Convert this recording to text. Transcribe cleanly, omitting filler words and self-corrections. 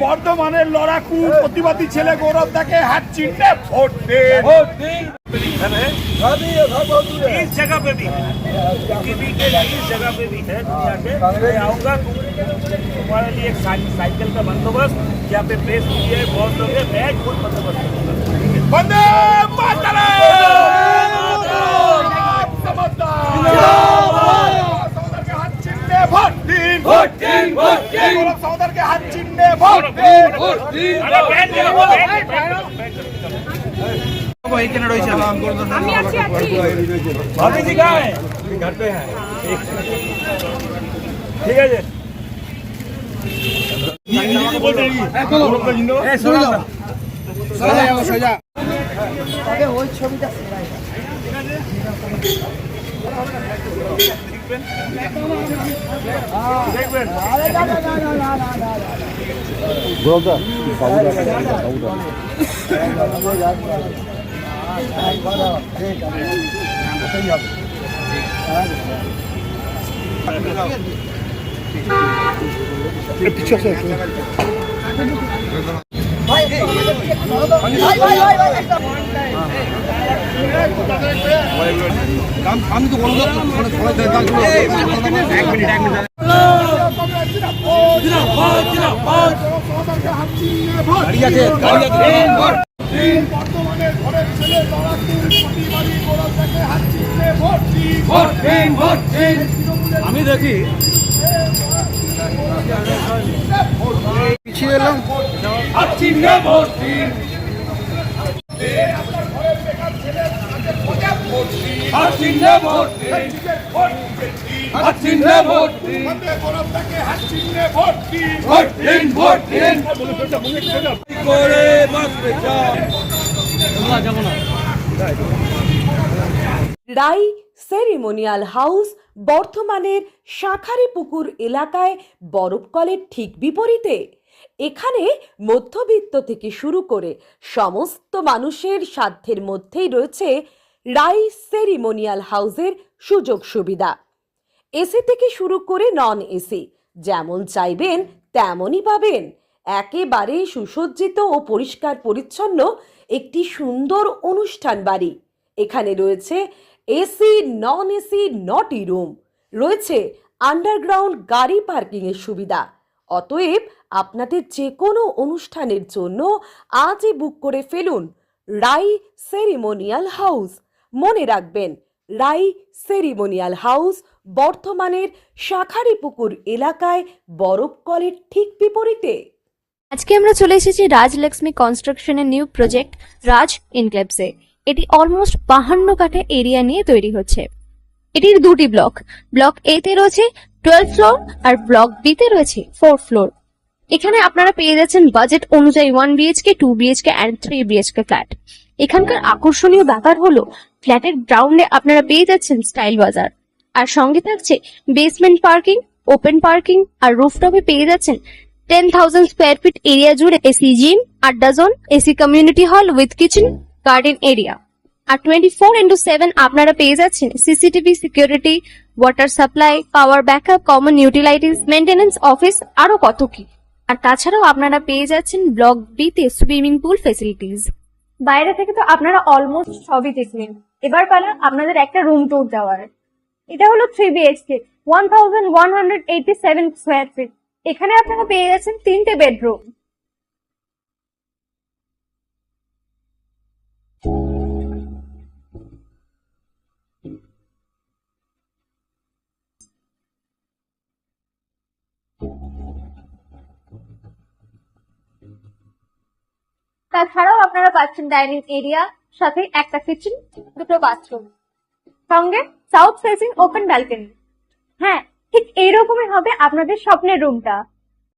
বর্ধমানের লড়াকু প্রতিবাদী ছেলে গৌরব তাকে हाथ चिन्ह वोट दे। इस जगह पे भी है, इस जगह पे भी है दुनिया के। मैं आऊँगा तुम्हारे लिए एक साइकिल का बंदोबस्त, यहाँ पे प्रेस है, बहुत लोग हैं, मैं खुद बंदोबस्त करूँगा। वंदे मातरम। सौदर के हाथ चिन्ह वोट दिन। भाभी जी कहाँ है? घर पे है। ठीक है जी। पीछे से আমি তো বলবো আমি দেখি পিছিয়ে এলাম রাই সেরিমোনিয়াল হাউস বর্ধমানের শাঁখারীপুকুর এলাকায় বরফকলের ঠিক বিপরীতে। এখানে মধ্যবিত্ত থেকে শুরু করে সমস্ত মানুষের সাধ্যের মধ্যেই রয়েছে রাই সেরিমোনিয়াল হাউসের সুযোগ সুবিধা। এসি থেকে শুরু করে নন এসি যেমন চাইবেন তেমনই পাবেন। একেবারে সুসজ্জিত ও পরিষ্কার পরিচ্ছন্ন একটি সুন্দর অনুষ্ঠান বাড়ি। এখানে রয়েছে এসি নন এসি নটি রুম, রয়েছে আন্ডারগ্রাউন্ড গাড়ি পার্কিংয়ের সুবিধা। অতএব আপনাদের যে কোনো অনুষ্ঠানের জন্য আজই বুক করে ফেলুন রাই সেরিমোনিয়াল হাউস। মনে রাখবেন, রাই সেরিমোনিয়াল হাউস বর্ধমানের শাঁখারীপুকুর এলাকায় বরফকলের ঠিক বিপরীতে। আজকে আমরা চলে এসেছি রাজলক্ষ্মী কনস্ট্রাকশনের নিউ প্রজেক্ট রাজ ইনক্লেভসে। এটি অলমোস্ট 52 কাঠা এরিয়া নিয়ে তৈরি হচ্ছে। এটির দুটি ব্লক, ব্লক এ তে রয়েছে 12 ফ্লোর আর ব্লক বি তে রয়েছে 4 ফ্লোর। এখানে আপনারা পেয়ে যাচ্ছেন বাজেট অনুযায়ী 1 BHK 2 BHK and 3 BHK flat. এখানকার আকর্ষণীয় ব্যাপার হলো ফ্ল্যাটের গ্রাউন্ডে আপনারা পেয়ে যাচ্ছেন স্টাইল বাজার, আর সঙ্গে থাকছে বেসমেন্ট পার্কিং, ওপেন পার্কিং, আর রুফটপে পেয়ে যাচ্ছেন 10,000 স্কোয়ার ফিট এরিয়া জুড়ে এসি জিম, আড্ডা zone, AC community hall with kitchen, garden area. আর 24/7 আপনারা পেয়ে যাচ্ছেন CCTV security, water supply, power backup, common utilities, maintenance office, আরো কত কি। আর তাছাড়াও আপনারা পেয়ে যাচ্ছেন ব্লক বি তে সুইমিং পুল ফেসিলিটিস। বাইরে থেকে তো আপনারা অলমোস্ট সবই দেখলেন, এবার পালা আপনাদের একটা রুম ট্যুর দেওয়ার। এটা হলো 3 বিএইচকে 1187 স্কোয়ার ফিট। এখানে আপনারা পেয়ে যাচ্ছেন 3টে বেডরুম। তাছাড়াও আপনারা পাচ্ছেন ডাইনিং এরিয়া, সাথে একটা কিচেন, দুটো বাথরুম, সঙ্গে সাউথ ফেসিং ওপেন ব্যালকনি। হ্যাঁ, ঠিক এইরকমই হবে আপনাদের স্বপ্নের রুমটা।